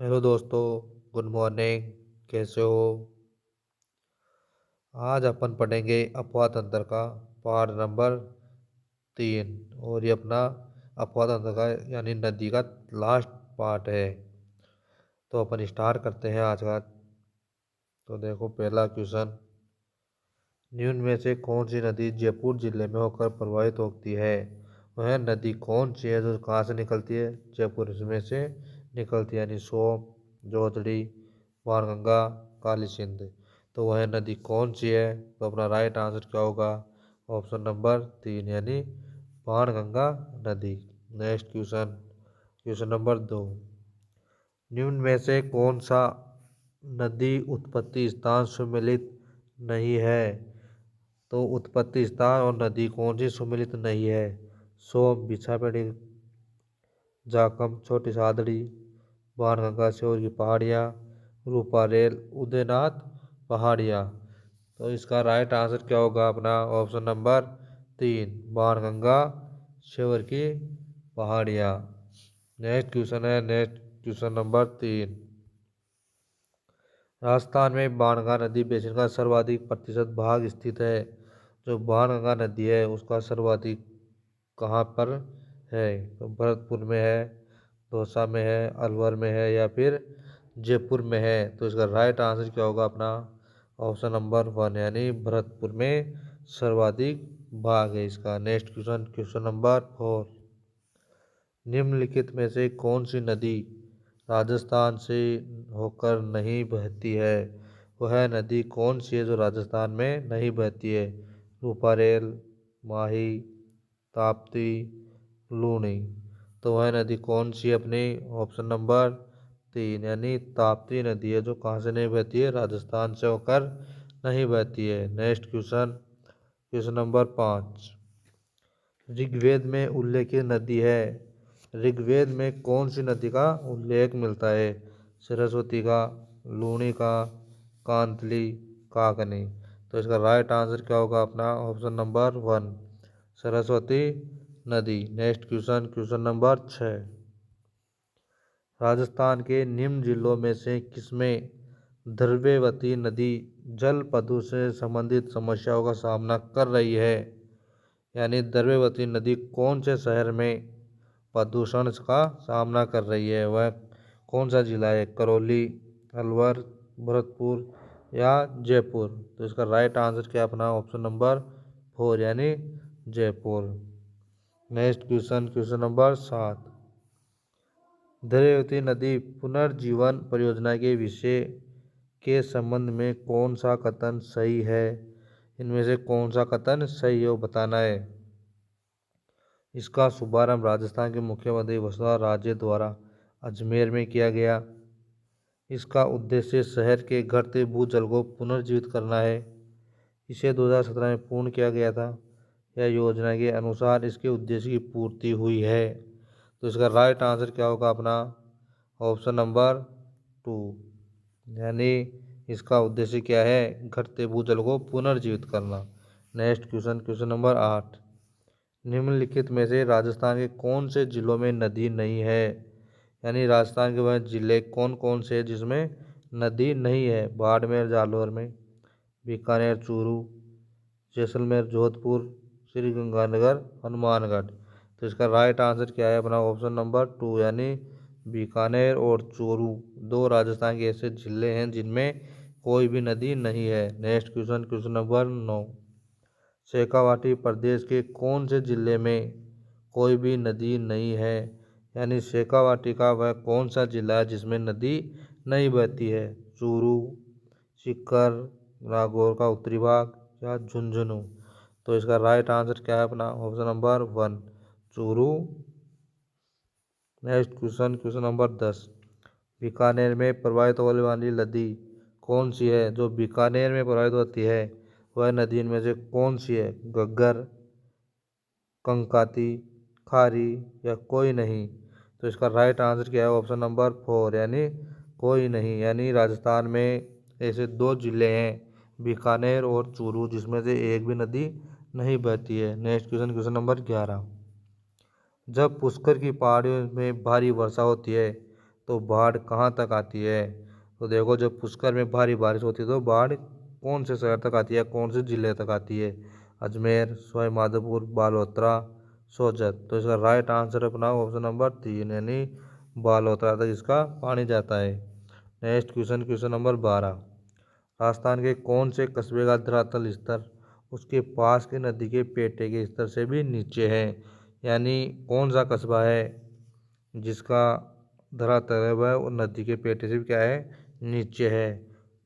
Hello दोस्तों। Good morning. कैसे हो? आज अपन पढ़ेंगे अपवाह तंत्र का पाठ नंबर 3। और ये अपना अपवाह तंत्र का यानी नदी का लास्ट पार्ट है। तो अपन स्टार्ट करते हैं आज का। तो देखो पहला क्वेश्चन, निम्न में से कौन सी नदी जयपुर जिले में होकर प्रवाहित होती है? वह नदी कौन सी है जो कहाँ से निकलती है? जयपुर में से निकलती है, यानी सोम, जोतड़ी, बाणगंगा, काली सिंध। तो वह नदी कौन सी है? तो अपना राइट आंसर क्या होगा? ऑप्शन नंबर 3 यानी बाणगंगा नदी। नेक्स्ट क्वेश्चन, क्वेश्चन नंबर 2, निम्न में से कौन सा नदी उत्पत्ति स्थान सम्मिलित नहीं है? तो उत्पत्ति स्थान और नदी कौन सी सम्मिलित नहीं है? सोम, बिछापेड़ी, जाखम, छोटी सादड़ी, बाणगंगा श्योर की पहाड़ियाँ, रूपारेल, उदयनाथ पहाड़ियाँ। तो इसका राइट आंसर क्या होगा? अपना ऑप्शन नंबर 3 बाणगंगा श्योर की पहाड़ियाँ। नेक्स्ट क्वेश्चन है, नेक्स्ट क्वेश्चन नंबर 3, राजस्थान में बाणगंगा नदी बेसिन का सर्वाधिक प्रतिशत भाग स्थित है। जो बाणगंगा नदी है उसका सर्वाधिक कहाँ पर है? तो भरतपुर में है, दौसा में है, अलवर में है, या फिर जयपुर में है। तो इसका राइट आंसर क्या होगा? अपना ऑप्शन नंबर 1 यानी भरतपुर में सर्वाधिक भाग है इसका। नेक्स्ट क्वेश्चन, क्वेश्चन नंबर 4, निम्नलिखित में से कौन सी नदी राजस्थान से होकर नहीं बहती है? वह नदी कौन सी है जो राजस्थान में नहीं बहती है? रूपारेल, माही, ताप्ती, लूनी। तो वह नदी कौन सी है? अपनी ऑप्शन नंबर 3 यानी ताप्ती नदी है जो कहाँ से नहीं बहती है? राजस्थान से होकर नहीं बहती है। Next question, question number 5, Rigveda में उल्लेखित नदी है। ऋग्वेद में कौन सी नदी का उल्लेख मिलता है? सरस्वती का, लूनी का, कांतली, काकनी। तो इसका राइट आंसर क्या होगा? अपना ऑप्शन नंबर 1 सरस्वती नदी। Next question, question number 6, Rajasthan के निम्न जिलों में से किसमें द्रव्यवती नदी जल प्रदूषण से संबंधित समस्याओं का सामना कर रही है? यानी द्रव्यवती नदी कौन से शहर में प्रदूषण का सामना कर रही है? वह कौन सा जिला है? करौली, अलवर, भरतपुर या जयपुर। तो इसका राइट आंसर क्या अपना ऑप्शन नंबर 4 यानी Jaipur. Next question, question number 7, Dravyavati नदी पुनर्जीवन परियोजना के विषय के संबंध में कौन सा कथन सही है? इनमें से कौन सा कथन सही है वो बताना है। इसका शुभारंभ राजस्थान के मुख्यमंत्री वसुंधरा राजे द्वारा अजमेर में किया गया। इसका उद्देश्य शहर के घटते भूजल को पुनर्जीवित करना है। इसे 2017 में पूर्ण किया गया था। यह योजना के अनुसार इसके उद्देश्य की पूर्ति हुई है। तो इसका राइट आंसर क्या होगा? अपना ऑप्शन नंबर 2 यानी इसका उद्देश्य क्या है? घटते भूजल को पुनर्जीवित करना। नेक्स्ट क्वेश्चन, क्वेश्चन नंबर 8, निम्नलिखित में से राजस्थान के कौन से जिलों में नदी नहीं है? यानी राजस्थान के वह जिले कौन कौन से हैं जिसमें नदी नहीं है? बाड़मेर जालौर में, बीकानेर चूरू, जैसलमेर जोधपुर, श्री गंगानगर हनुमानगढ़। तो इसका राइट आंसर क्या है? अपना ऑप्शन नंबर 2 यानी बीकानेर और चूरू दो राजस्थान के ऐसे जिले हैं जिनमें कोई भी नदी नहीं है। Next question, question number 9, Shekhawati प्रदेश के कौन से जिले में कोई भी नदी नहीं है? यानी शेखावाटी का वह कौन सा जिला है जिसमें नदी नहीं बहती है? चूरू, सीकर, नागौर का उत्तरी भाग या झुंझुनू। तो इसका राइट आंसर क्या है? अपना option number 1 Churu. Next question, question number 10, Bikaner में प्रवाहित होने वाली नदी कौन सी है? जो बीकानेर में प्रवाहित होती है वह नदी इनमें से कौन सी है? घग्गर, कंकाती, खारी या कोई नहीं। तो इसका राइट आंसर क्या है? ऑप्शन नंबर 4 यानी कोई नहीं। यानी राजस्थान में ऐसे दो जिले हैं बीकानेर और चूरू जिसमें से एक भी नदी नहीं बहती है। नेक्स्ट क्वेश्चन, क्वेश्चन नंबर 11, जब पुष्कर की पहाड़ियों में भारी वर्षा होती है तो बाढ़ कहाँ तक आती है? तो देखो, जब पुष्कर में भारी बारिश होती है तो बाढ़ कौन से शहर तक आती है, कौन से जिले तक आती है? अजमेर, सवाई माधोपुर, बालोतरा, सोजत। तो इसका राइट आंसर अपना ऑप्शन नंबर 3 यानी बालोतरा तक इसका पानी जाता है। Next question, question number 12। Rajasthan के कौन से कस्बे का धरातल स्तर उसके पास के नदी के पेटे के स्तर से भी नीचे है? यानी कौन सा कस्बा है जिसका धरातल है वह नदी के पेटे से भी क्या है, नीचे है?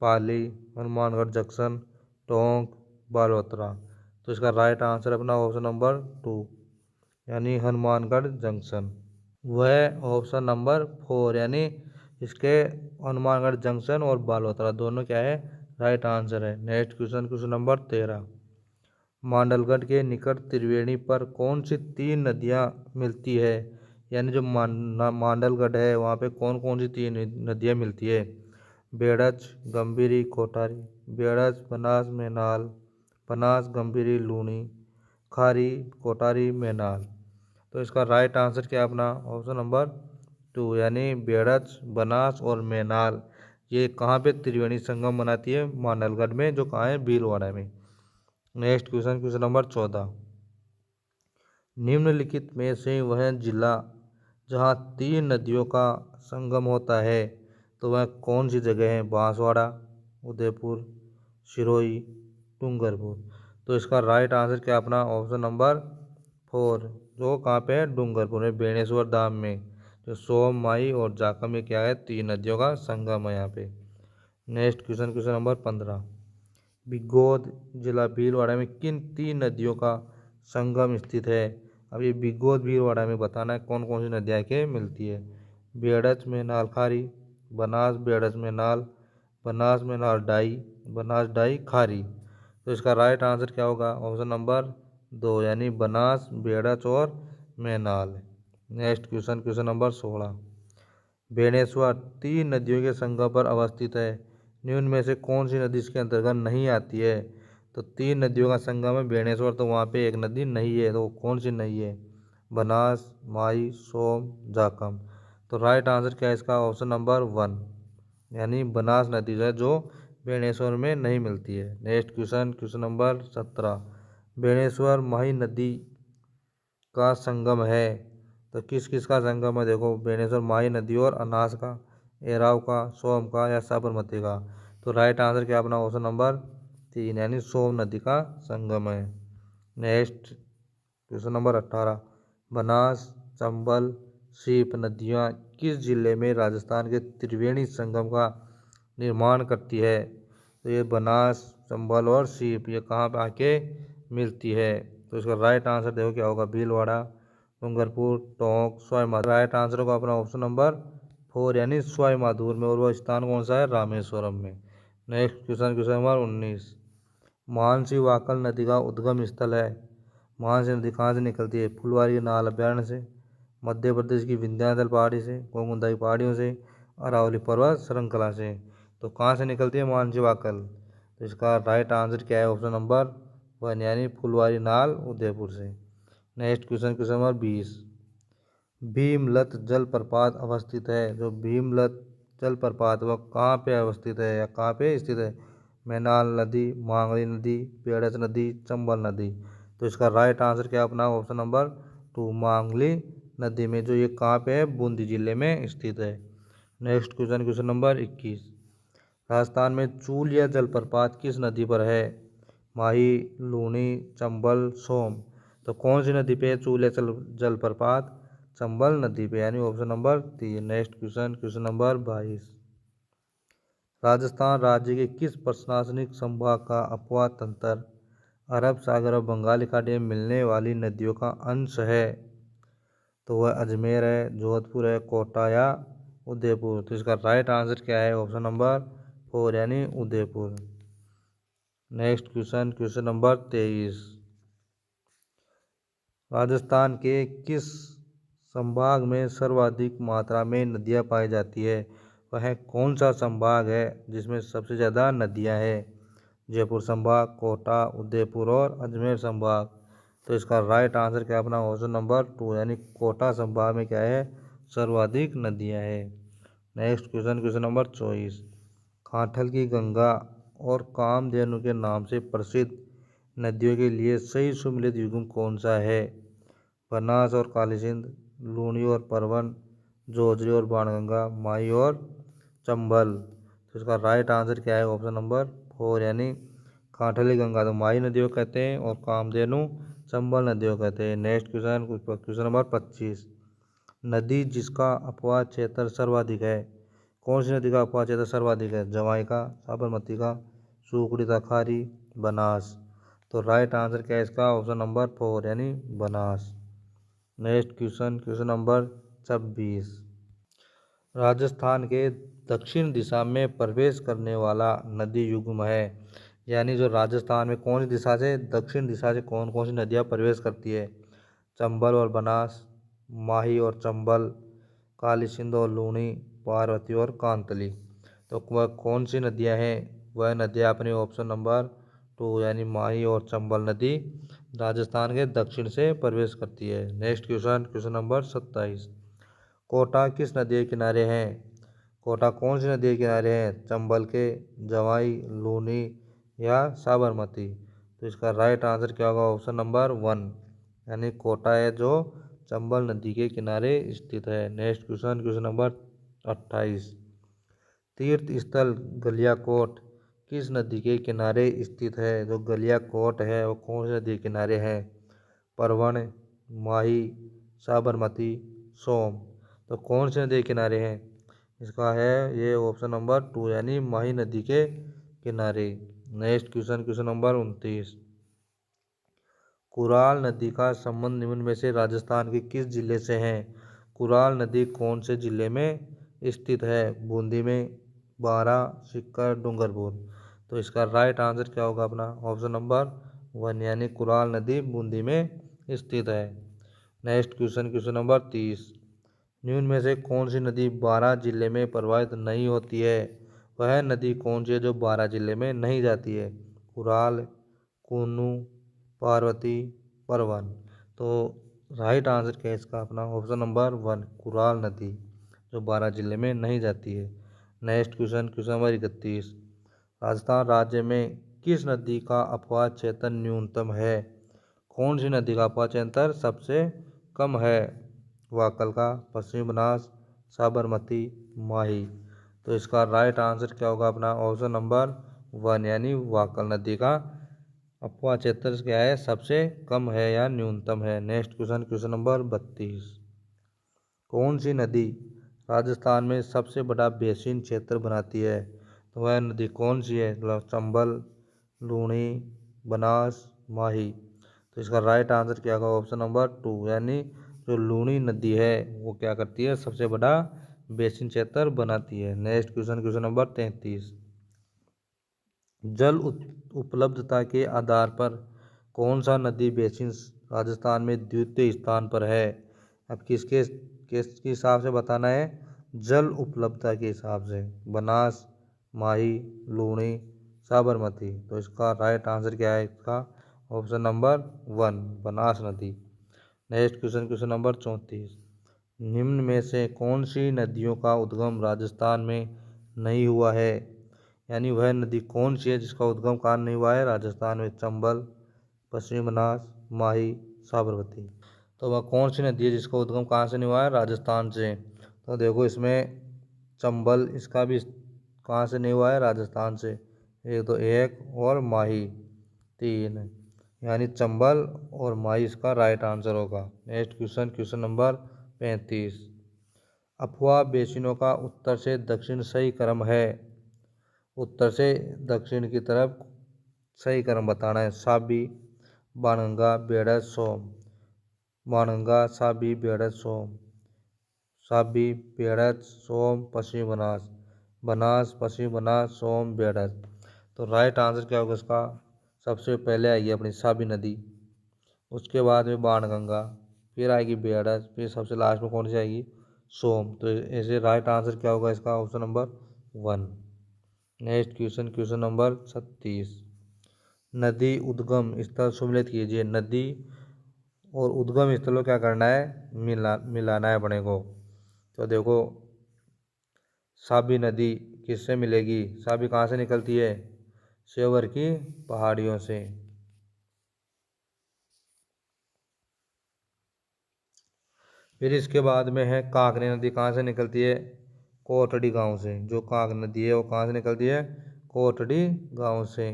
पाली, हनुमानगढ़ जंक्शन, टोंक, बालोतरा। तो इसका राइट आंसर अपना ऑप्शन नंबर 2 यानी हनुमानगढ़ जंक्शन। वह ऑप्शन नंबर 4 यानी इसके हनुमानगढ़ जंक्शन और बालोतरा दोनों क्या है, राइट आंसर है। Next question, question number 13। Mandalgarh के निकट त्रिवेणी पर कौन सी 3 नदियाँ मिलती है? यानी जो मांडलगढ़ है वहाँ पे कौन कौन सी 3 नदियाँ मिलती है? बेड़च, गंभीरी, कोटारी। बेड़च, बनास, मेनाल। बनास, गंभीरी, लूनी। खारी, कोटारी, मेनाल। तो इसका राइट आंसर क्या है अपना ऑप्शन नंबर 2 यानी बेड़च, बनास और मेनाल। ये कहाँ पे त्रिवेणी संगम बनाती है? मांडलगढ़ में, जो कहाँ है, भीलवाड़ा में। Next question, question number 14। निम्नलिखित में से वह जिला जहाँ 3 नदियों का संगम होता है तो वह कौन सी जगह है? बांसवाड़ा, उदयपुर, सिरोही, डूंगरपुर। तो इसका राइट आंसर क्या अपना ऑप्शन नंबर 4 जो कहाँ पे है, डूंगरपुर में, बेणेश्वर धाम में। जो सोम, माई और जाखम में क्या है, 3 नदियों का संगम है यहाँ पे। Next question, question number 15। Bigod जिला भीलवाड़ा में किन 3 नदियों का संगम स्थित है? अब ये बिगोद भीलवाड़ा में बताना है कौन कौन सी नदियाँ के मिलती है। बेड़च में नाल खारी, बनास बेड़च में नाल, बनास में नाल डाई, बनास डाई खारी। तो इसका राइट आंसर क्या होगा? ऑप्शन नंबर 2 यानी बनास, बेड़च और Menal. Next question, question number 16। Beneshwar 3 नदियों के संगम पर अवस्थित है, निम्न में से कौन सी नदी इसके अंतर्गत नहीं आती है? तो 3 नदियों का संगम है बेणेश्वर, तो वहाँ पे एक नदी नहीं है, तो कौन सी नहीं है? बनास, माई, सोम, जाखम। तो राइट आंसर क्या है इसका? ऑप्शन नंबर 1 यानी बनास नदी है जो बेणेश्वर में नहीं मिलती है। Next question, question number 17। Beneshwar Mahi नदी का संगम है, तो किस किस का संगम है? देखो, बेणेश्वर माही नदी और अनास का, एराव का, सोम का या साबरमती का। तो राइट आंसर क्या अपना ऑप्शन नंबर 3 यानी सोम नदी का संगम है। Next question number 18। Banas, Chambal, सीप नदियाँ किस जिले में राजस्थान के त्रिवेणी संगम का निर्माण करती है? तो ये बनास, चंबल और सीप ये कहाँ पे आके मिलती है? तो इसका राइट आंसर देखो क्या होगा, भीलवाड़ा, डूंगरपुर, टोंक, सवाई माधोपुर। राइट आंसर होगा अपना ऑप्शन नंबर 4 यानी सवाई माधोपुर में, और वह स्थान कौन सा है? रामेश्वरम में। Next question, question number 19। Mansi Wakal नदी का उद्गम स्थल है। मानसी नदी कहाँ से निकलती है? फुलवारी नाल अभ्यारण्य से, मध्य प्रदेश की विंध्याचल पहाड़ी से, गोमुंदा की पहाड़ियों से, अरावली पर्वत श्रृंखला से। तो कहाँ से निकलती है मानसी वाकल? तो इसका राइट आंसर क्या है? ऑप्शन नंबर 1 यानी फुलवारी नाल उदयपुर से। Next question, question number 20। Bhimlat जलप्रपात अवस्थित है, जो भीमलत जलप्रपात वह कहाँ पे अवस्थित है या कहाँ पे स्थित है? मैनाल नदी, मांगली नदी, बेड़च नदी, चंबल नदी। तो इसका राइट आंसर क्या अपना ऑप्शन नंबर 2 मांगली नदी में, जो ये कहाँ पे है? बूंदी जिले में स्थित है। Next question, question number 21। Rajasthan में चूलिया जलप्रपात किस नदी पर है? माही, लूनी, चंबल, सोम। तो कौन सी नदी पे है चूलिया जलप्रपात? चंबल नदी पे यानी option number 3। Next question, question number 22। Rajasthan राज्य के किस प्रशासनिक संभाग का अपवा तंत्र अरब सागर और बंगाल खाड़ी में मिलने वाली नदियों का अंश है? तो वह अजमेर है, जोधपुर है, कोटा या उदयपुर। तो इसका राइट आंसर क्या है? ऑप्शन नंबर 4 यानी Udaipur. Next question, question number 23। Rajasthan के किस संभाग में सर्वाधिक मात्रा में नदियाँ पाई जाती है? वह कौन सा संभाग है जिसमें सबसे ज़्यादा नदियाँ हैं? जयपुर संभाग, कोटा, उदयपुर और अजमेर संभाग। तो इसका राइट आंसर क्या अपना ऑप्शन नंबर 2 यानी कोटा संभाग में क्या है? सर्वाधिक नदियाँ हैं। Next question, question number 24। Kanthal की गंगा और कामधेनु के नाम से प्रसिद्ध नदियों के लिए सही सुमेलित युग्म कौन सा है? बनास और काली सिंध, लूनी और परवन, जोजरी और बाणगंगा, माही और चंबल। तो इसका राइट आंसर क्या है? ऑप्शन नंबर 4 यानी कांठली गंगा तो माही नदियों कहते हैं और कामधेनु चंबल नदियों कहते हैं। Next question, question number 25। नदी जिसका अपवाह क्षेत्र सर्वाधिक है, कौन सी नदी का अपवाह क्षेत्र सर्वाधिक है? जवाई का, साबरमती का, सुकड़ी का, खारी, बनास। तो राइट आंसर क्या है इसका? ऑप्शन नंबर 4 यानी Banas. Next question, question number 26। Rajasthan के दक्षिण दिशा में प्रवेश करने वाला नदी युग्म है, यानी जो राजस्थान में कौन सी दिशा से, दक्षिण दिशा से कौन कौन सी नदियाँ प्रवेश करती है? चंबल और बनास, माही और चंबल, काली सिंध और लूनी, पार्वती और कांतली। तो वह कौन सी नदियाँ हैं? वह नदियाँ अपने ऑप्शन नंबर 2 यानी माही और चंबल नदी राजस्थान के दक्षिण से प्रवेश करती है। Next question, question number 27। Kota किस नदी के किनारे हैं? कोटा कौन सी नदी के किनारे हैं? चंबल के, जवाई, लूनी या साबरमती। तो इसका राइट आंसर क्या होगा? ऑप्शन नंबर 1 यानी कोटा है जो चंबल नदी के किनारे स्थित है। Next question, question number 28। तीर्थ स्थल गलियाकोट किस नदी के किनारे स्थित है? जो गलियाकोट है वो कौन सी नदी के किनारे है? परवण, माही, साबरमती, सोम। तो कौन से नदी के किनारे हैं? इसका है ये ऑप्शन नंबर 2 यानी माही नदी के किनारे। Next question, question number 29। Kural नदी का संबंध निम्न में से राजस्थान के किस जिले से है? कुराल नदी कौन से जिले में स्थित है? बूंदी में, बारा, सीकर, डूंगरपुर। तो इसका राइट आंसर क्या होगा अपना? ऑप्शन नंबर 1 यानी कुराल नदी बूंदी में स्थित है। Next question, question number 30। निम्न में से कौन सी नदी बारा जिले में प्रवाहित नहीं होती है? वह नदी कौन सी है जो बारा जिले में नहीं जाती है? कुराल, कूनू, पार्वती, परवन। तो राइट आंसर क्या है इसका अपना? ऑप्शन नंबर 1 कुराल नदी जो बारा जिले में नहीं जाती है। Next question, question number 31। Rajasthan राज्य में किस नदी का अपवाह क्षेत्र न्यूनतम है? कौन सी नदी का अपवाह क्षेत्र सबसे कम है? वाकल का, पश्चिमी बनास, साबरमती, माही। तो इसका राइट आंसर क्या होगा अपना? ऑप्शन नंबर 1 यानी वाकल नदी का अपवाह क्षेत्र क्या है? सबसे कम है या न्यूनतम है। Next question, question number 32। कौन सी नदी राजस्थान में सबसे बड़ा बेसिन क्षेत्र बनाती है? तो वह नदी कौन सी है? चंबल, लूनी, बनास, माही। तो इसका राइट आंसर क्या होगा? ऑप्शन नंबर 2 यानी जो लूनी नदी है वो क्या करती है? सबसे बड़ा बेसिन क्षेत्र बनाती है। Next question, question number 33। जल उपलब्धता के आधार पर कौन सा नदी बेसिन राजस्थान में द्वितीय स्थान पर है? अब किसके किसके हिसाब से बताना है? जल उपलब्धता के हिसाब से। बनास, माही, लूनी, साबरमती। तो इसका राइट आंसर क्या है इसका? ऑप्शन नंबर 1 बनास नदी। Next question, question number 34। निम्न में से कौन सी नदियों का उद्गम राजस्थान में नहीं हुआ है? यानी वह नदी कौन सी है जिसका उद्गम कहाँ नहीं हुआ है? राजस्थान में। चंबल, पश्चिमी बनास, माही, साबरमती। तो वह कौन सी नदी है जिसका उद्गम कहाँ से नहीं हुआ है? राजस्थान से। तो देखो इसमें चंबल इसका भी कहाँ से नहीं हुआ है? राजस्थान से। एक तो एक और माही 3 यानी चंबल और माही इसका राइट आंसर होगा। Next question, question number 35। अफवाह बेसिनों का उत्तर से दक्षिण सही क्रम है? उत्तर से दक्षिण की तरफ सही क्रम बताना है। साबी, बाणगंगा, बेड़स, सोम। बाणगंगा, साबी, बेड़स, सोम। साबी, बेड़स, सोम, पश्चिमी बनास। बनास, पश्चिमी बनास, सोम, बेड़स। तो राइट आंसर क्या होगा इसका? सबसे पहले आएगी अपनी साबी नदी, उसके बाद में बाणगंगा, फिर आएगी बेड़स, फिर सबसे लास्ट में कौन सी आएगी? सोम। तो ऐसे राइट आंसर क्या होगा इसका? Option number 1। Next question, question number 36। नदी उद्गम स्थल सुमेलित कीजिए। नदी और उद्गम स्थल को क्या करना है? मिलाना है अपने को। तो देखो साबी नदी किससे मिलेगी? साबी कहाँ से निकलती है? श्योवर की पहाड़ियों से। फिर इसके बाद में है कांकरी नदी कहाँ से निकलती है? कोटड़ी गांव से। जो कांक नदी है वो कहाँ से निकलती है? कोटड़ी गांव से।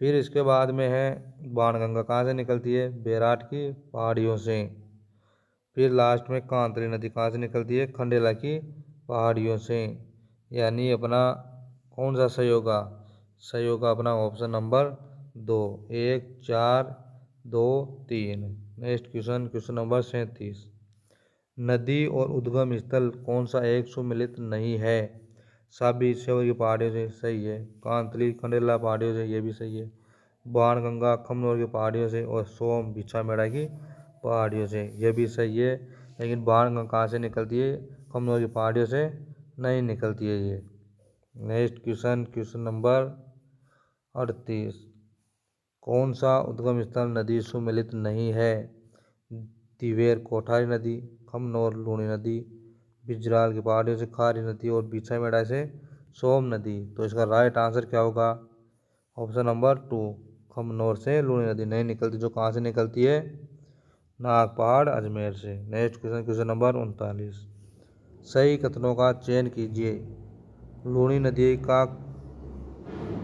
फिर इसके बाद में है बाणगंगा कहाँ से निकलती है? बैराट की पहाड़ियों से। फिर लास्ट में कांतरी नदी कहाँ से निकलती है? खंडेला की पहाड़ियों से। यानी अपना कौन सा सही होगा? सही होगा अपना option number 2, 1, 4, 2, 3। Next question, question number 37। नदी और उद्गम स्थल कौन सा एक सुमिलित नहीं है? साबी श्योर की पहाड़ियों से, सही है। कांतली खंडेला पहाड़ियों से, ये भी सही है। बाणगंगा खमनोर की पहाड़ियों से, और सोम भिछामेड़ा की पहाड़ियों से, ये भी सही है। लेकिन बाणगंगा कहाँ से निकलती है? खमनोर की पहाड़ियों से नहीं निकलती है ये। Next question, question number 38। कौन सा उद्गम स्थल नदी सुमिलित नहीं है? तिवेर कोठारी नदी, खमनोर लूणी नदी, बिजराल की पहाड़ियों से खारी नदी, और बिछामेड़ा से सोम नदी। तो इसका राइट आंसर क्या होगा? ऑप्शन नंबर 2, खमनोर से लूणी नदी नहीं निकलती। जो कहाँ से निकलती है? नाग पहाड़ अजमेर से। Next question, question number 39। सही कथनों का चयन कीजिए। लूणी नदी का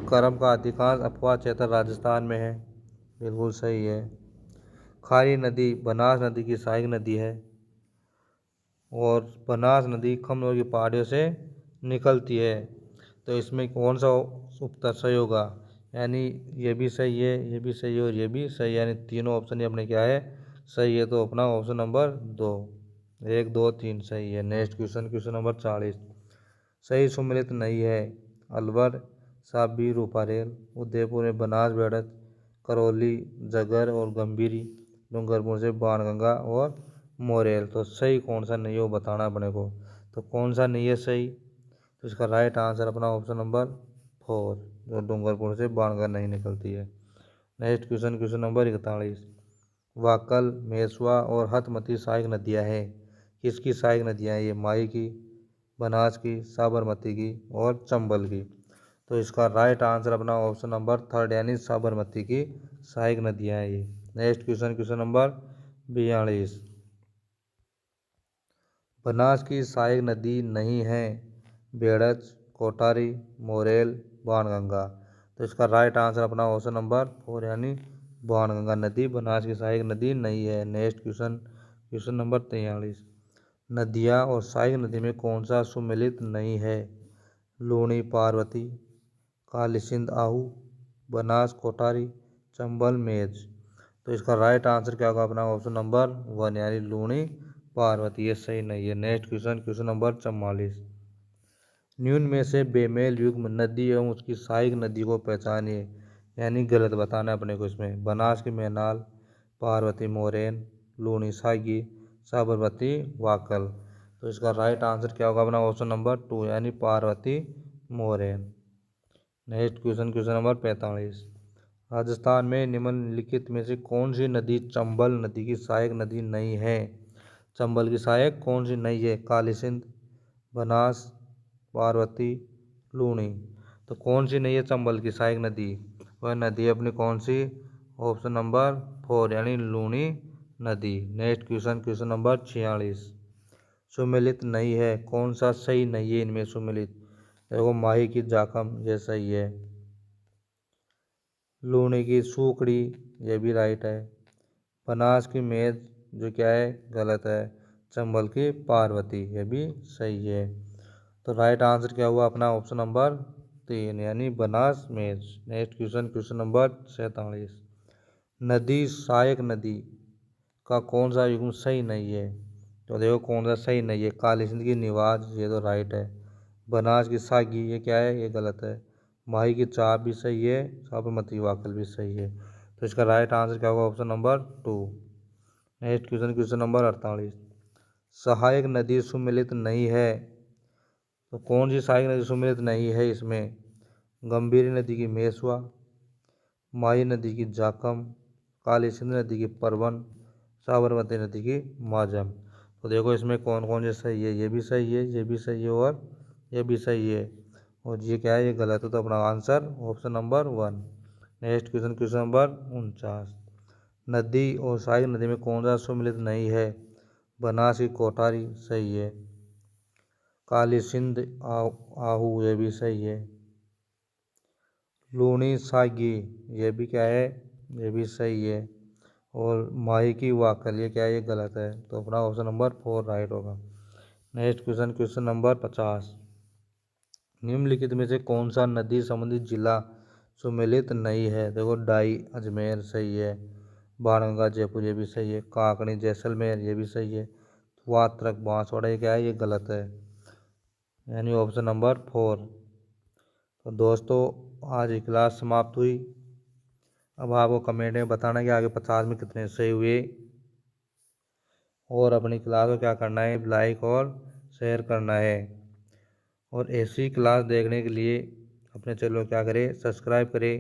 क्रम का अधिकांश अफवाह क्षेत्र राजस्थान में है, बिल्कुल सही है। खारी नदी बनास नदी की सहायक नदी है, और बनास नदी खमनोर की पहाड़ियों से निकलती है। तो इसमें कौन सा उत्तर सही होगा? यानी ये भी सही है, ये भी सही है, और ये भी सही है। यानी तीनों ऑप्शन ही अपने क्या है? सही है। तो अपना ऑप्शन नंबर 2, 1, 2, 3 सही है। Next question, question number 40। सही सुमिलित नहीं है। अलवर, साबी, रूपारेल, उदयपुर में बनास बेड़त, करौली, जगर और गंभीरी, डूंगरपुर से बाणगंगा और मोरेल। तो सही कौन सा नहीं है वो बताना अपने को। तो कौन सा नहीं है सही? तो इसका राइट आंसर अपना ऑप्शन नंबर 4, जो डूंगरपुर से बाणगंगा नहीं निकलती है। Next question, question number 41। Wakal, मेसवा और हथमती सहायक नदियाँ हैं। किसकी सहायक नदियाँ हैं ये? माही की, बनास की, साबरमती की और चंबल की। तो इसका राइट आंसर अपना ऑप्शन नंबर 3 यानी साबरमती की सहायक नदियाँ हैं ये। Next question, question number 42। Banas की सहायक नदी नहीं है। बेड़च, कोठारी, मोरेल, बाणगंगा। तो इसका राइट आंसर अपना ऑप्शन नंबर 4 यानी बाणगंगा नदी बनास की सहायक नदी नहीं है। Next question, question number 43। नदियाँ और सहायक नदी में कौन सा सुमिलित नहीं है? लूणी पार्वती, काली सिंध आहू, बनास कोठारी, चंबल मेज। तो इसका राइट आंसर क्या होगा? अपना ऑप्शन नंबर 1 यानी लूणी पार्वती, ये सही नहीं है। Next question, question number 44। निम्न में से बेमेल युग्म नदी एवं उसकी सहायक नदी को पहचानिए। यानी गलत बताना है अपने को इसमें। बनास की मैनाल, पार्वती मोरेन, लूणी सागी, साबरमती वाकल। तो इसका राइट आंसर क्या होगा? अपना ऑप्शन नंबर 2 यानी Parvati moraine. Next question, question number 45। Rajasthan में निम्नलिखित में से कौन सी नदी चंबल नदी की सहायक नदी नहीं है? चंबल की सहायक कौन सी नहीं है? काली सिंध, बनास, पार्वती, लूणी। तो कौन सी नहीं है चंबल की सहायक नदी? वह नदी है अपनी कौन सी? ऑप्शन नंबर 4 यानी लूणी नदी। Next question, question number 46। सुमिलित नहीं है, कौन सा सही नहीं है इनमें सुमिलित? देखो, माही की जाखम, ये सही है। लूणी की सूखड़ी, ये भी राइट है। बनास की मेज, जो क्या है? गलत है। चंबल की पार्वती, ये भी सही है। तो राइट आंसर क्या हुआ? अपना ऑप्शन नंबर 3 यानी बनास मेज। Next question, question number 47। नदी सहायक नदी का कौन सा युग्म सही नहीं है? तो देखो कौन सा सही नहीं है। काली सिंध की निवाज, ये तो राइट है। बनास की सागी, ये क्या है? ये गलत है। माही की चाप भी सही है। साबरमती वाकल भी सही है। तो इसका राइट आंसर क्या होगा? Option number 2। Next question, question number 48। सहायक नदी सुमिलित नहीं है। तो कौन सी सहायक नदी सुमिलित नहीं है इसमें? गंभीरी नदी की मेसवा, माही नदी की जाखम, काली सिंध नदी की परवन, साबरमती नदी की माजम। तो देखो इसमें कौन कौन से सही है, ये भी सही है, ये भी सही है और ये भी सही है, और ये क्या है, ये गलत है। तो अपना answer option number 1। Next question, question number 49। नदी और सहायक नदी में कौन सा सम्मिलित नहीं है? बनास की कोठारी सही है। काली सिंध आहू ये भी सही है। लूनी सागी ये भी क्या है, ये भी सही है। और माही की वाकल ये क्या है, ये गलत है। तो अपना ऑप्शन नंबर 4 राइट होगा। Next question, question number 50। निम्नलिखित में से कौन सा नदी संबंधित जिला सम्मिलित नहीं है? देखो डाई अजमेर सही है। बाणगंगा जयपुर ये भी सही है। कांकड़ी जैसलमेर ये भी सही है। वात्रक बांसवाड़ा ये क्या है, ये गलत है, यानी ऑप्शन नंबर 4। तो दोस्तों आज की क्लास समाप्त हुई। अब आपको कमेंट में बताना कि आगे 50 में कितने सही हुए, और अपनी क्लास को क्या करना है, लाइक और शेयर करना है। और ऐसी क्लास देखने के लिए अपने चैनल को क्या करें, सब्सक्राइब करें।